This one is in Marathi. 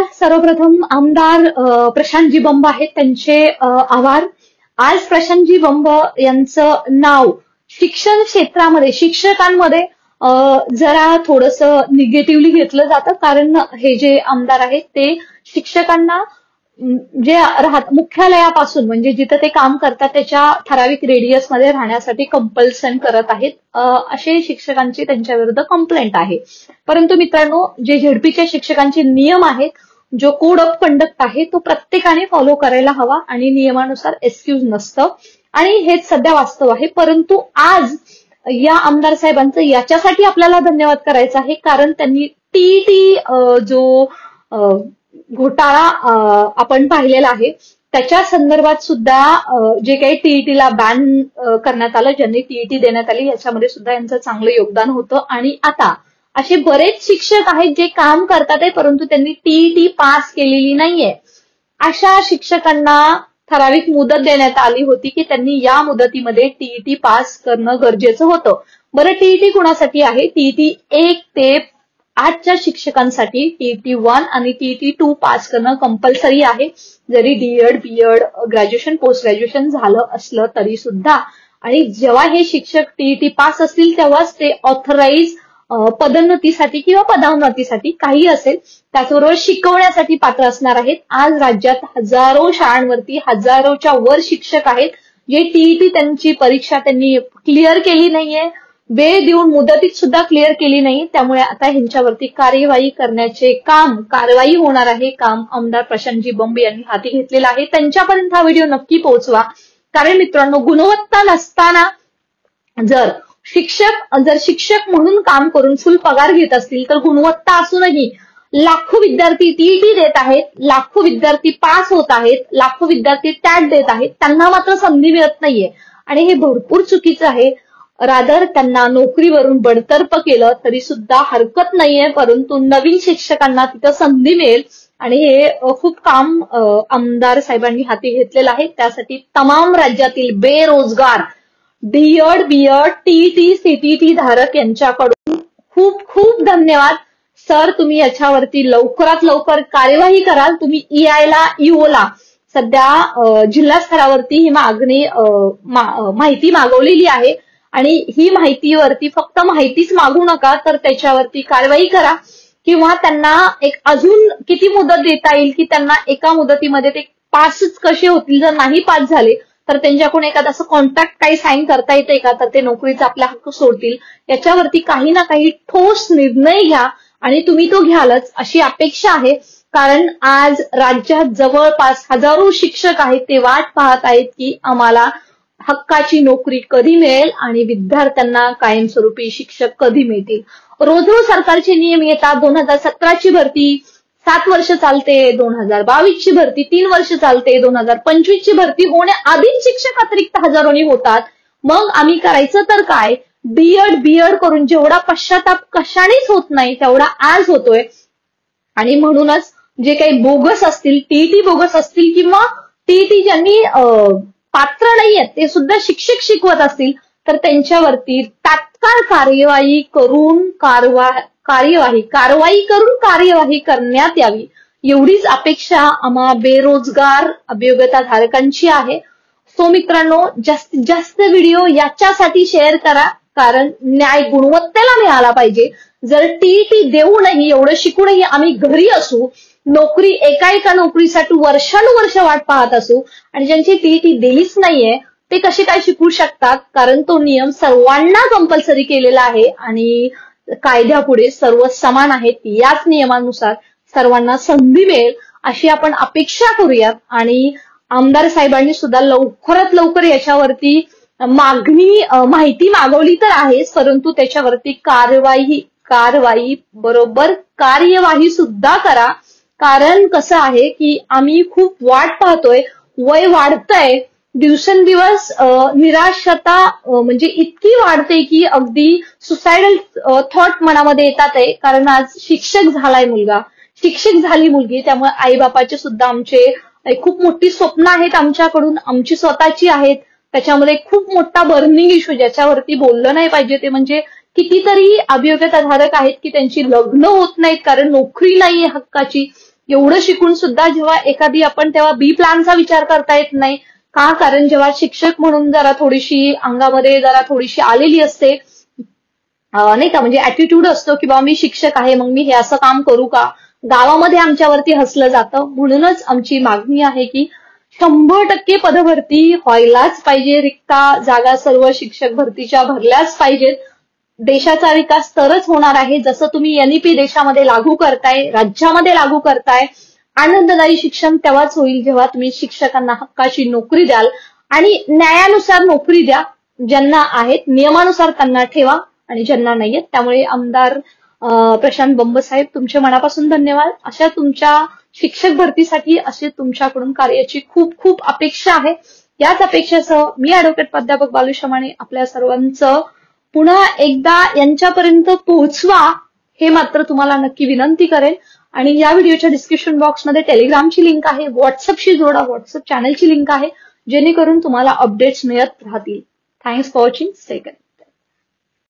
नमस्कार. सर्वप्रथम आमदार प्रशांतजी बंब आहेत, त्यांचे आभार. आज प्रशांतजी बंब यांचं नाव शिक्षण क्षेत्रामध्ये शिक्षकांमध्ये जरा थोडंसं निगेटिव्हली घेतलं जातं, कारण हे जे आमदार आहेत ते शिक्षकांना जे मुख्यालयापासून म्हणजे जिथं ते काम करतात त्याच्या ठराविक रेडियसमध्ये राहण्यासाठी कंपल्सन करत आहेत, असे शिक्षकांची त्यांच्या विरुद्ध कंप्लेंट आहे. परंतु मित्रांनो, जे झेडपीच्या शिक्षकांचे नियम आहेत, जो कोड ऑफ कंडक्ट आहे तो प्रत्येकाने फॉलो करायला हवा आणि नियमानुसार एक्सक्यूज नसतं आणि हेच सध्या वास्तव आहे. परंतु आज या आमदार साहेबांचं याच्यासाठी आपल्याला धन्यवाद करायचा आहे, कारण त्यांनी टीईटी जो घोटाळा आपण पाहिलेला आहे त्याच्या संदर्भात सुद्धा जे काही टीईटीला बॅन करण्यात आलं, ज्यांनी टीईटी देण्यात आली, याच्यामध्ये सुद्धा यांचं चांगलं योगदान होतं. आणि आता असे बरेच शिक्षक आहेत जे काम करतात परंतु त्यांनी टीईटी पास केलेली नाहीये. अशा शिक्षकांना ठराविक मुदत देण्यात आली होती की त्यांनी या मुदतीमध्ये टीईटी पास करणं गरजेचं होतं. बरं, टीईटी कुणासाठी आहे? टीईटी 1 ते 8च्या शिक्षकांसाठी टीईटी 1 आणि टीईटी 2 पास करणं कंपल्सरी आहे, जरी DEd, BEd, graduation, post graduation झालं असलं तरी सुद्धा. आणि जेव्हा हे शिक्षक टीईटी पास असतील तेव्हाच ते ऑथराईज पदोन्नतीसाठी किंवा पदोन्नतीसाठी काही असेल त्याचबरोबर शिकवण्यासाठी पात्र असणार आहेत. आज राज्यात हजारो शाळांवरती हजारोच्या वर शिक्षक आहेत जे टीईटी त्यांची परीक्षा त्यांनी क्लिअर केली नाहीये, वेळ देऊन मुदतीत सुद्धा क्लिअर केली नाही. त्यामुळे आता ह्यांच्यावरती कारवाई होणार आहे. काम आमदार प्रशांतजी बंब यांनी हाती घेतलेलं आहे. त्यांच्यापर्यंत हा व्हिडिओ नक्की पोहोचवा, कारण मित्रांनो, गुणवत्ता नसताना जर शिक्षक म्हणून काम करून फुल पगार घेत असतील तर गुणवत्ता असूनही लाखो विद्यार्थी टीईटी देत आहेत, लाखो विद्यार्थी पास होत आहेत, लाखो विद्यार्थी टॅट देत आहेत, त्यांना मात्र संधी मिळत नाहीये आणि हे भरपूर चुकीचं आहे. रादर त्यांना नोकरीवरून बडतर्फ केलं तरी सुद्धा हरकत नाहीये, परंतु नवीन शिक्षकांना तिथं संधी मिळेल आणि हे खूप काम आमदार साहेबांनी हाती घेतलेलं आहे. त्यासाठी तमाम राज्यातील बेरोजगार डीएड, बीएड, टीईटी, सीटीटी धारक यांच्याकडून खूप खूप धन्यवाद. सर, तुम्ही याच्यावरती लवकरात लवकर कार्यवाही कराल. तुम्ही ईओला सध्या जिल्हा स्तरावरती ही माहिती मागवलेली आहे आणि ही माहितीवरती फक्त माहितीच मागू नका, तर त्याच्यावरती कारवाई करा किंवा त्यांना एक अजून किती मुदत देता येईल की त्यांना एका मुदतीमध्ये ते पासच कसे होतील. जर नाही पास झाले तर त्यांच्याकडून एखादा असं कॉन्ट्रॅक्ट काही साईन करता येते का, तर ते नोकरीचा आपला हक्क सोडतील. याच्यावरती काही ना काही ठोस निर्णय घ्या आणि तुम्ही तो घ्यालच अशी अपेक्षा आहे, कारण आज राज्यात जवळपास हजारो शिक्षक आहेत ते वाट पाहत आहेत की आम्हाला हक्काची नोकरी कधी मिळेल आणि विद्यार्थ्यांना कायमस्वरूपी शिक्षक कधी मिळतील. रोज रोज सरकारचे नियम येतात. 2017ची भरती 7 वर्ष चालते, 2022ची भरती 3 वर्ष चालते, 2025ची भरती होण्याआधीच शिक्षक अतिरिक्त हजारोनी होतात. मग आम्ही करायचं तर काय? डीएड, बीएड करून जेवढा पश्चाताप कशानेच होत नाही तेवढा आज होतोय. आणि म्हणूनच जे काही बोगस असतील, टीईटी बोगस असतील किंवा टीईटी ज्यांनी पात्र नाहीयेत ते सुद्धा शिक्षक शिकवत असतील तर त्यांच्यावरती तात्काळ कारवाई करून कार्यवाही करण्यात यावी, एवढीच अपेक्षा आम्हा बेरोजगार अभियोग्यताधारकांची आहे. सो मित्रांनो, जास्तीत जास्त व्हिडिओ याच्यासाठी शेअर करा, कारण न्याय गुणवत्तेला मिळाला पाहिजे. जर टीईटी देऊनही, एवढं शिकूनही आम्ही घरी असू, एका नोकरीसाठी वर्षानुवर्ष वाट पाहत असू आणि ज्यांची टीईटी दिलीच नाहीये ते कसे काय शिकू शकतात, कारण तो नियम सर्वांना कंपल्सरी केलेला आहे आणि कायद्यापुढे सर्व समान आहेत. याच नियमानुसार सर्वांना संधी मिळेल अशी आपण अपेक्षा करूयात. आणि आमदार साहेबांनी सुद्धा लवकरात लवकर याच्यावरती माहिती मागवली तर आहेच, परंतु त्याच्यावरती कारवाई बरोबर कार्यवाही सुद्धा करा. कारण कसं आहे की आम्ही खूप वाट पाहतोय, वय वाढतंय, दिवसेंदिवस निराशता म्हणजे इतकी वाढते की अगदी सुसायडल थॉट मनामध्ये येतात आहे. कारण आज शिक्षक झालाय मुलगा, शिक्षक झाली मुलगी, त्यामुळे आईबापाचे सुद्धा आमचे खूप मोठी स्वप्न आहेत आमच्याकडून, आमची स्वतःची आहेत. त्याच्यामध्ये खूप मोठा बर्निंग इश्यू ज्याच्यावरती बोललं नाही पाहिजे ते म्हणजे कितीतरी अभियोग्यताधारक आहेत की त्यांची लग्न होत नाहीत कारण नोकरी नाहीये हक्काची. एवढं शिकून सुद्धा जेव्हा एखादी आपण तेव्हा बी प्लॅनचा विचार करता येत नाही का? कारण जेव्हा शिक्षक म्हणून जरा थोडीशी अंगामध्ये जरा थोडीशी आलेली असते नाही का, म्हणजे ऍटिट्यूड असतो की बाबा मी शिक्षक आहे मग मी हे असं काम करू का, गावामध्ये आमच्यावरती हसलं जातं. म्हणूनच आमची मागणी आहे की 100% पदभरती व्हायलाच पाहिजे. रिक्ता जागा सर्व शिक्षक भरतीच्या भरल्याच पाहिजेत. देशाचा विकास तरच होणार आहे. जसं तुम्ही NEP देशामध्ये लागू करताय, राज्यामध्ये लागू करताय, आनंददायी शिक्षण तेव्हाच होईल जेव्हा तुम्ही शिक्षकांना हक्काची नोकरी द्याल आणि न्यायानुसार नोकरी द्या. ज्यांना आहेत नियमानुसार त्यांना ठेवा आणि ज्यांना नाहीयेत. त्यामुळे आमदार प्रशांत बंब साहेब, तुमचे मनापासून धन्यवाद. अशा तुमच्या शिक्षक भरतीसाठी अशी तुमच्याकडून कार्याची खूप खूप अपेक्षा आहे. याच अपेक्षेसह मी ऍडव्होकेट प्राध्यापक बालू शमाणे आपल्या सर्वांचं पुन्हा एकदा यांच्यापर्यंत पोहोचवा हे मात्र तुम्हाला नक्की विनंती करेन. आणि या व्हिडिओच्या डिस्क्रिप्शन बॉक्समध्ये टेलिग्रामची लिंक आहे, व्हॉट्सअपशी जोडा, व्हॉट्सअप चॅनलची लिंक आहे, जेणेकरून तुम्हाला अपडेट्स मिळत राहतील. Thanks for watching. Stay connected.